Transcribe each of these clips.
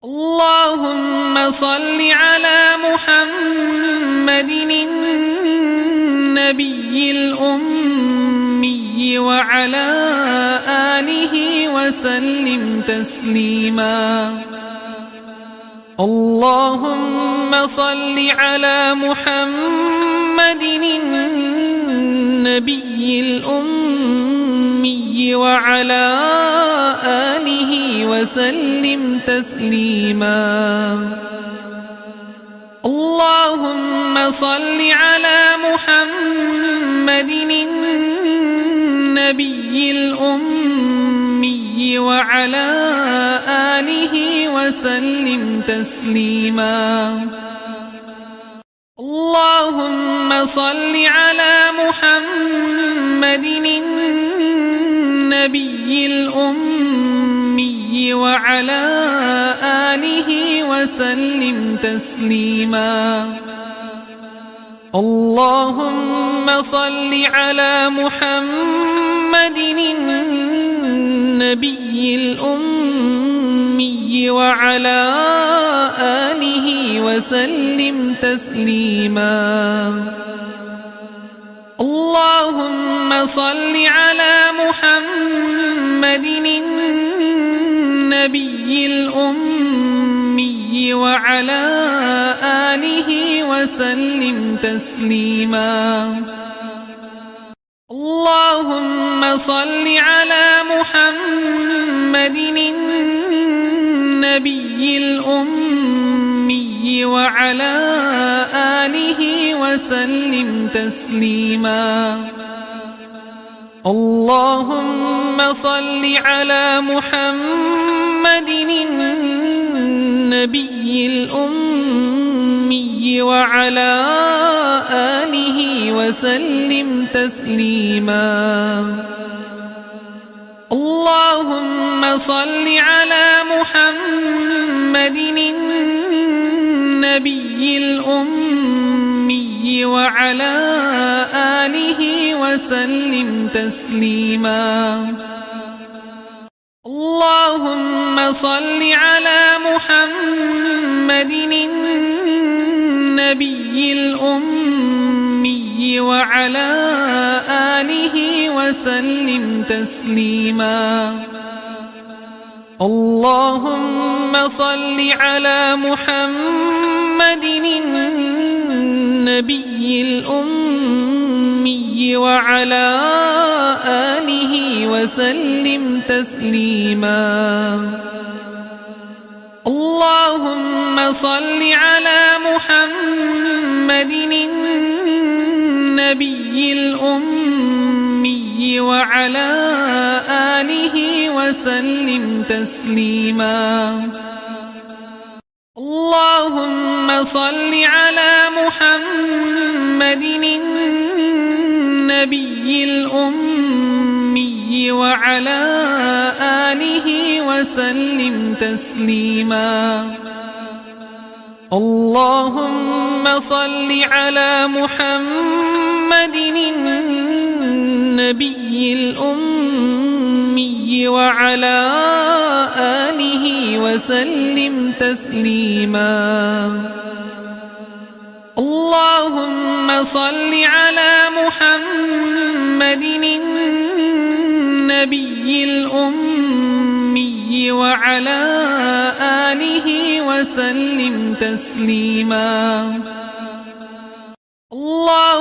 اللهم صل على محمد النبي الأمي وعلى آله وسلم تسليما. اللهم صل على محمد النبي الأمي وعلى آله وسلم تسليما. اللهم صل على محمد النبي الأمي وعلى آله وسلم تسليما. اللهم صل على محمد النبي الأمي وعلى آله وسلم تسليما. اللهم صل على محمد النبي الأمي وعلى آله وسلم تسليما. اللهم صل على محمد النبي الأمي وعلى آله وسلم تسليما. اللهم صل على محمد النبي الأمي وعلى آله وسلم تسليما. اللهم صل على محمد النبي الأمي وعلى آله وسلم تسليما. اللهم صل على محمد النبي الأمي وعلى آله وسلم تسليما. اللهم صل على محمد النبي الأمي وعلى آله وسلم تسليما. اللهم صل على محمد النبي الأمي وعلى آله وسلم تسليما. اللهم صل على محمد النبي الأمي وعلى آله وسلم تسليما. اللهم صل على محمد النبي الأمي وعلى آله وسلم تسليما. اللهم صل على محمد النبي الأمي وعلى آله وسلم تسليما. اللهم صل على محمد النبي الأمي وعلى آله وسلم تسليما.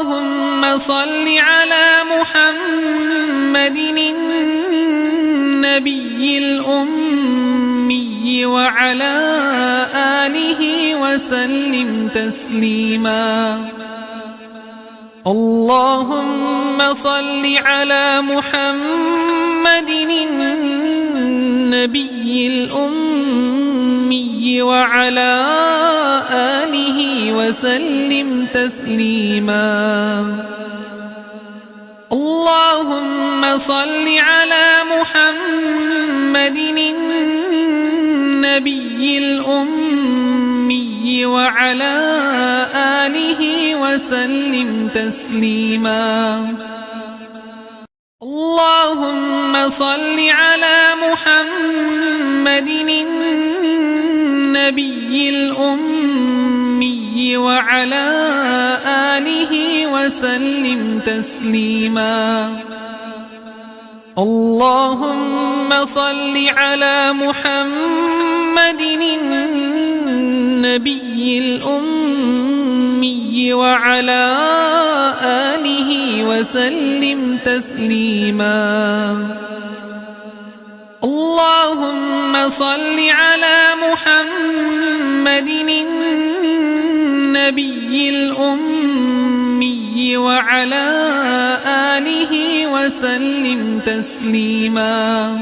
اللهم صل على محمد النبي الأمي وعلى آله وسلم تسليما. اللهم صل على محمد النبي الأمي وعلى آله وسلم تسليما. اللهم صل على محمد النبي الأمي وعلى آله وسلم تسليما. اللهم صل على محمد النبي الأمي وعلى آله وسلم تسليما. اللهم صل على محمد النبي الأمي وعلى آله وسلم تسليما. اللهم صل على محمد النبي الأمي وعلى آله وسلم تسليما.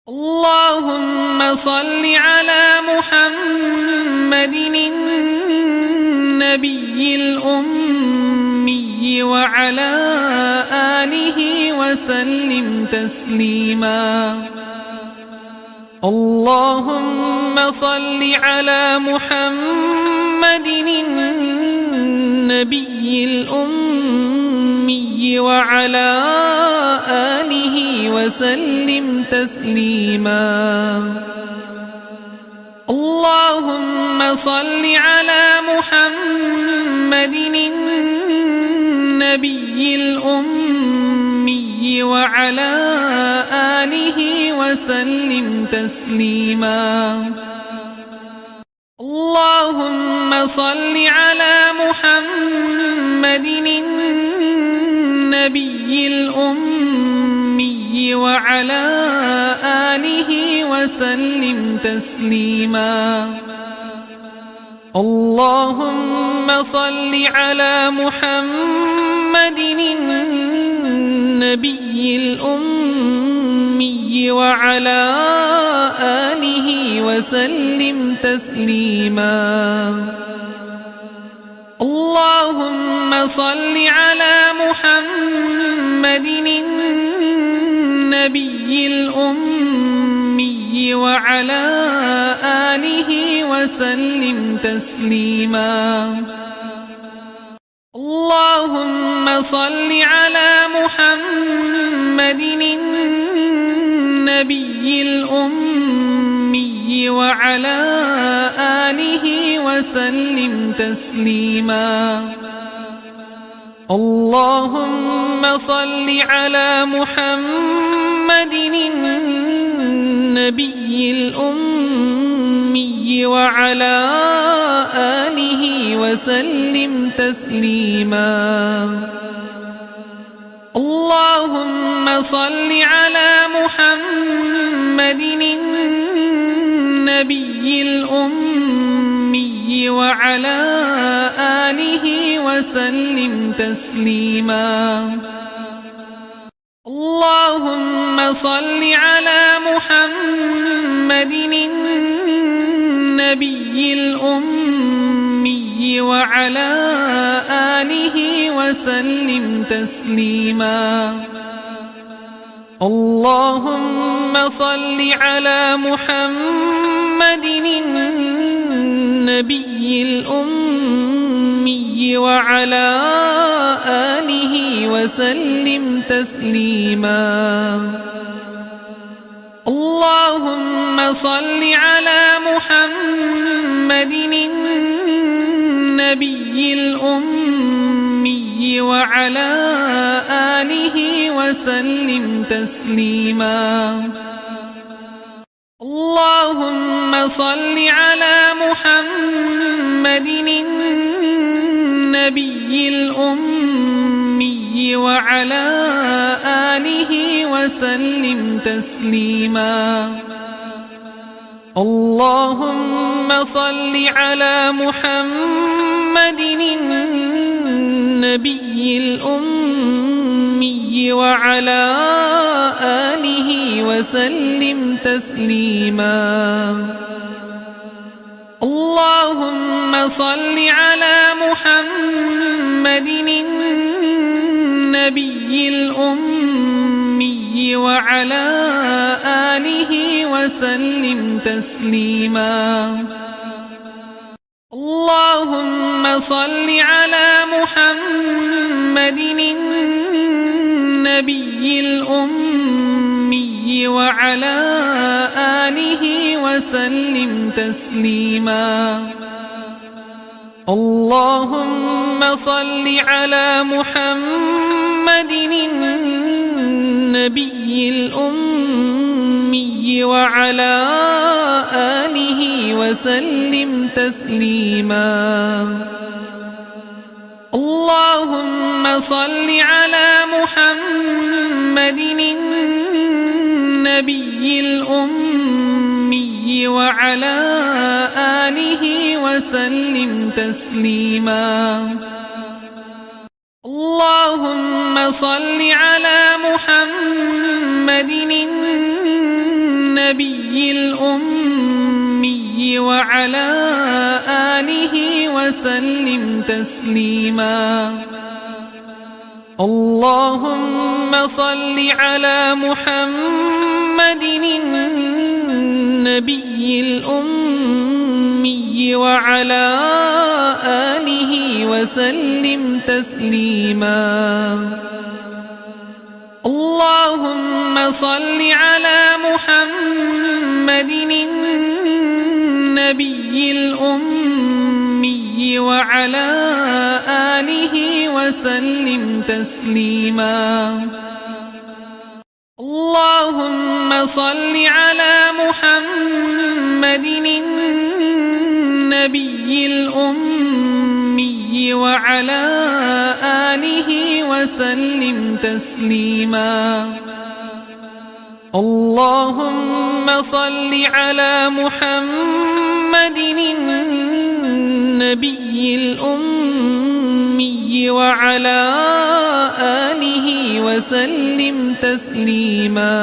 اللهم صل على محمد النبي الأمي وعلى آله وسلم تسليما. اللهم صل على محمد النبي الأمي وعلى آله وسلم تسليما. اللهم صل على محمد النبي الأمي وعلى آله وسلم تسليما. اللهم صل على محمد النبي الأمي وعلى آله وسلم تسليما. اللهم صل على محمد النبي الأمي وعلى آله وسلم تسليما. اللهم صل على محمد النبي الأمي وعلى آله وسلم تسليما. اللهم صل على محمد النبي الأمي وعلى آله وسلم تسليما. اللهم صل على محمد النبي الأمي وعلى آله وسلم تسليما. اللهم صل على محمد النبي الأمي وعلى آله وسلم تسليما. اللهم صل على محمد النبي الأمي وعلى آله وسلم تسليما. اللهم صل على محمد النبي الأمي وعلى آله وسلم تسليما. اللهم صل على محمد النبي الأمي وعلى آله وسلم تسليما. اللهم صل على محمد النبي الأمي وعلى آله وسلم تسليما. اللهم صل على محمد النبي الأمي وعلى آله وسلم تسليما. اللهم صل على محمد النبي الأمي وعلى آله وسلم تسليما. اللهم صل على محمد النبي الأمي وعلى آله وسلم تسليما. اللهم صل على محمد النبي الأمي وعلى آله وسلم تسليما. اللهم صل على محمد النبي الأمي وعلى آله وسلم تسليما. اللهم صل على محمد النبي الأمي وعلى آله وسلم تسليما. اللهم صل على محمد النبي الأمي وعلى آله وسلم تسليما. اللهم صل على محمد النبي الأمي وعلى آله وسلم تسليما. اللهم صل على محمد النبي الأمي وعلى آله وسلم تسليما. اللهم صل على محمد النبي الأمي وعلى آله وسلم تسليما.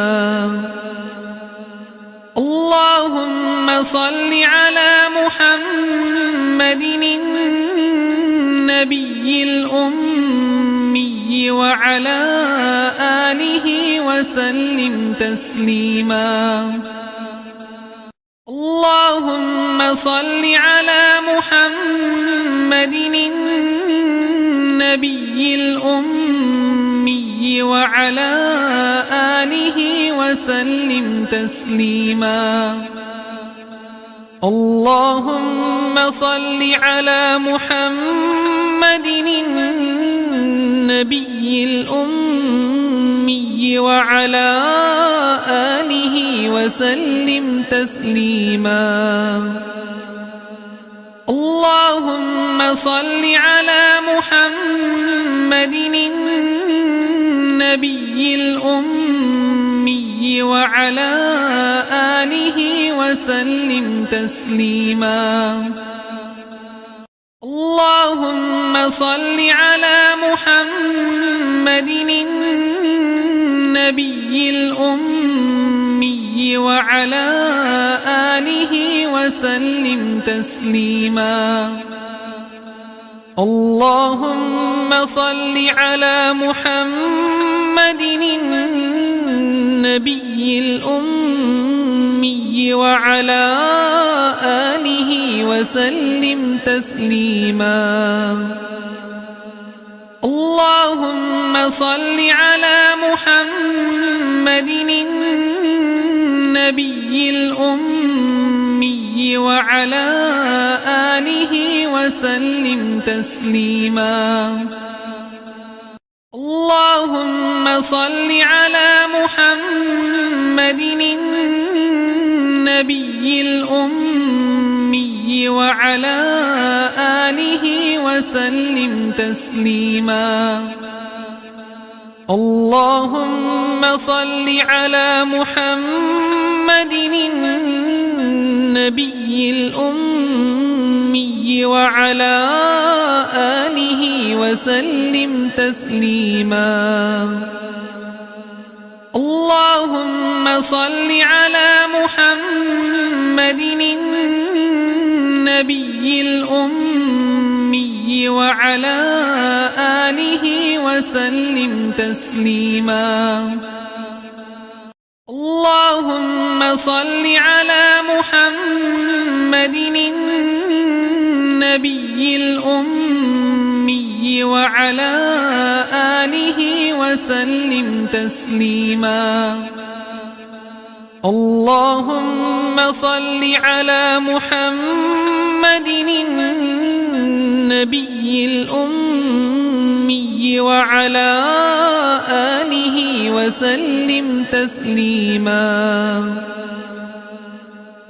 اللهم صل على محمد النبي الأمي وعلى آله وسلم تسليما. اللهم صل على محمد النبي الأمي وعلى آله وسلم تسليما. اللهم صل على محمد النبي الأمي وعلى آله وسلم تسليما. اللهم صل على محمد النبي الأمي وعلى آله وسلم تسليما. اللهم صل على محمد النبي الأمي وعلى آله وسلم تسليما. اللهم صل على محمد النبي الأمي وعلى آله وسلم تسليما. اللهم صل على محمد النبي الأمي وعلى آله وسلم تسليما. اللهم صل على محمد النبي الأمي وعلى آله وسلم تسليما. اللهم صل على محمد النبي الأمي وعلى آله وسلم تسليما. اللهم صل على محمد النبي الأمي وعلى آله وسلم تسليما. اللهم صل على محمد النبي الأمي وعلى آله وسلم تسليما. اللهم صل على محمد النبي الأمي وعلى آله وسلم تسليما.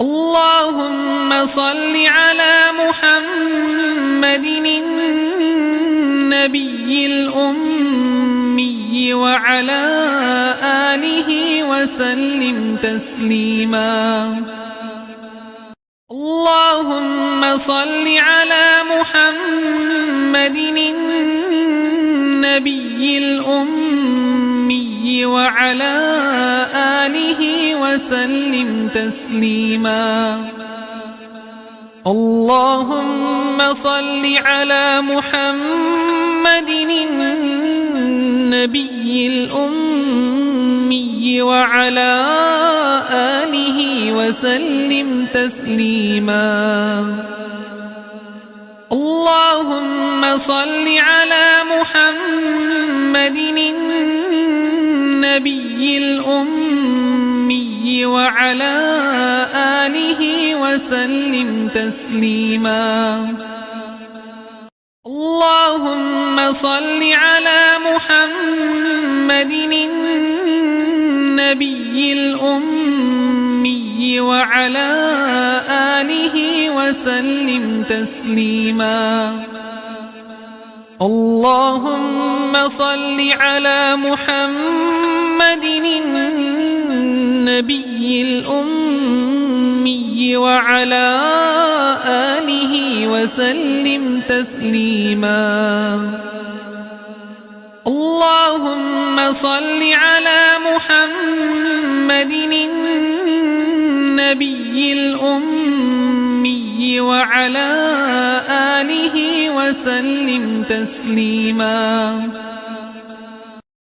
اللهم صل على محمد النبي الأمي وعلى آله وسلم تسليما. اللهم صل على محمد النبي الأمي وعلى آله وسلم تسليما. اللهم صل على محمد النبي الأمي وعلى آله وسلم تسليما. اللهم صل على محمد النبي الأمي وعلى آله وسلم تسليما. اللهم صل على محمد النبي الأمي وعلى آله وسلم تسليما. اللهم صل على محمد النبي الأمي وعلى آله وسلم تسليما. اللهم صل على محمد النبي الأمي وعلى آله وسلم تسليما.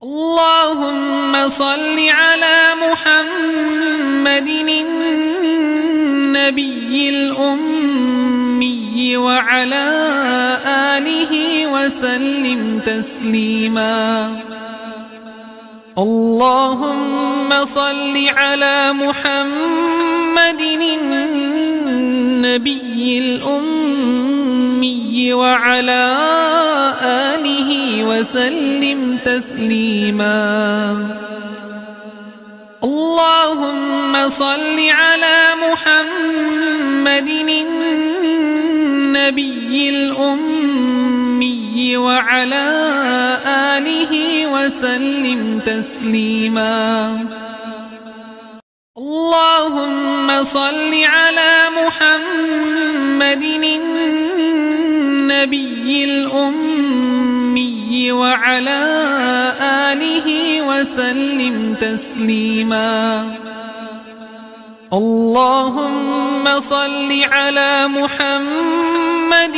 اللهم صل على محمد النبي الأمي وعلى آله وسلم تسليما. اللهم صل على محمد النبي الأمي وعلى آله وسلم تسليما. اللهم صل على محمد النبي الأمي وعلى آله وسلم تسليما. اللهم صل على محمد النبي الأمي وعلى آله وسلم تسليما. اللهم صل على محمد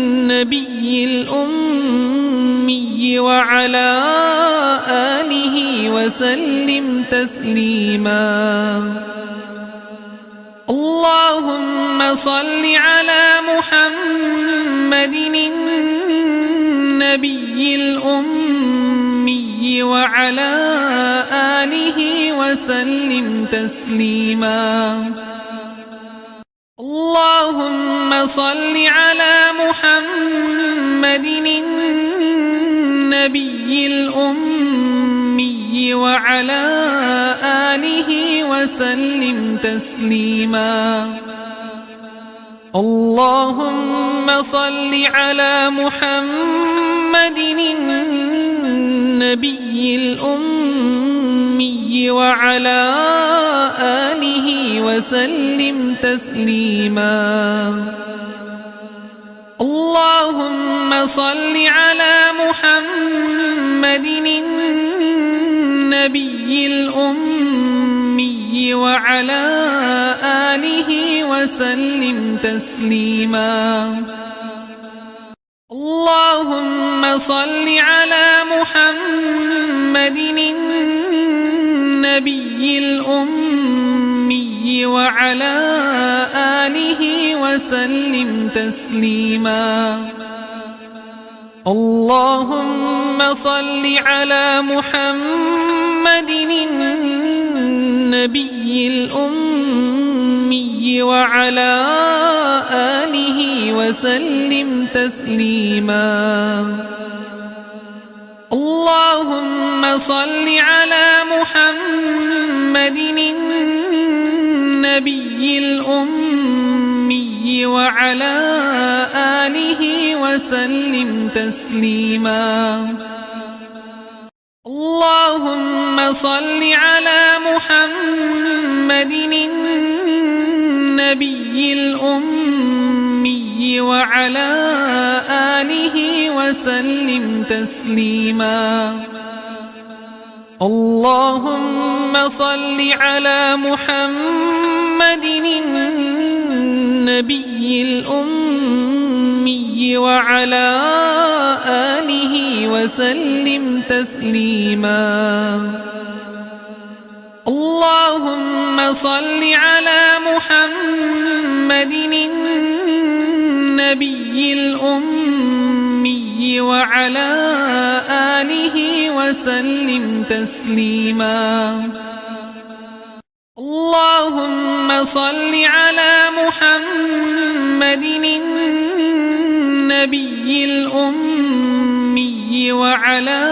النبي الأمي وعلى آله وسلم تسليما. اللهم صل على محمد النبي الأمي وعلى آله وسلم تسليما. اللهم صل على محمد النبي الأمي وعلى آله وسلم تسليما. اللهم صل على محمد النبي الأمي وعلى آله وسلم تسليما. اللهم صل على محمد النبي الأمي وعلى آله وسلم تسليما. اللهم صل على محمد النبي الأمي وعلى آله وسلم تسليما. اللهم صل على محمد النبي الأمي وعلى آله وسلم تسليما. اللهم صل على محمد النبي الأمي وعلى آله وسلم تسليما. اللهم صل على محمد النبي الأمي وعلى آله وسلم تسليما. اللهم صل على محمد النبي الأمي وعلى آله وسلم تسليما. اللهم صل على محمد النبي الأمي وعلى آله وسلم تسليما. اللهم صل على محمد النبي الأمي وعلى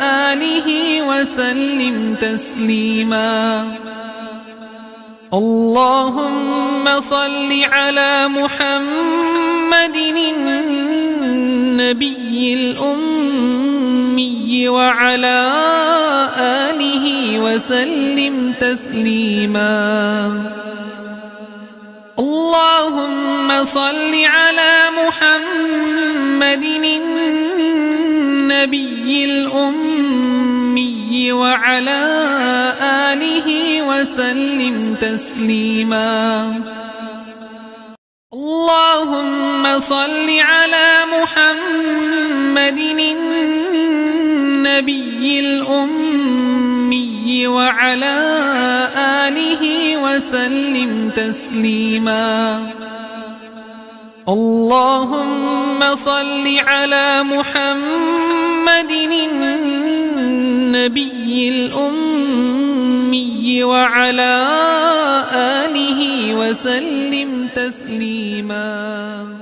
آله وسلم تسليما. اللهم صل على محمد النبي الأمي وعلى آله وسلم تسليما. اللهم صل على محمد النبي الأمي وعلى آله وسلم تسليما. اللهم صل على محمد النبي الأمي وعلى آله وسلم تسليما. اللهم صل على محمد النبي الأمي وعلى آله وسلم تسليما.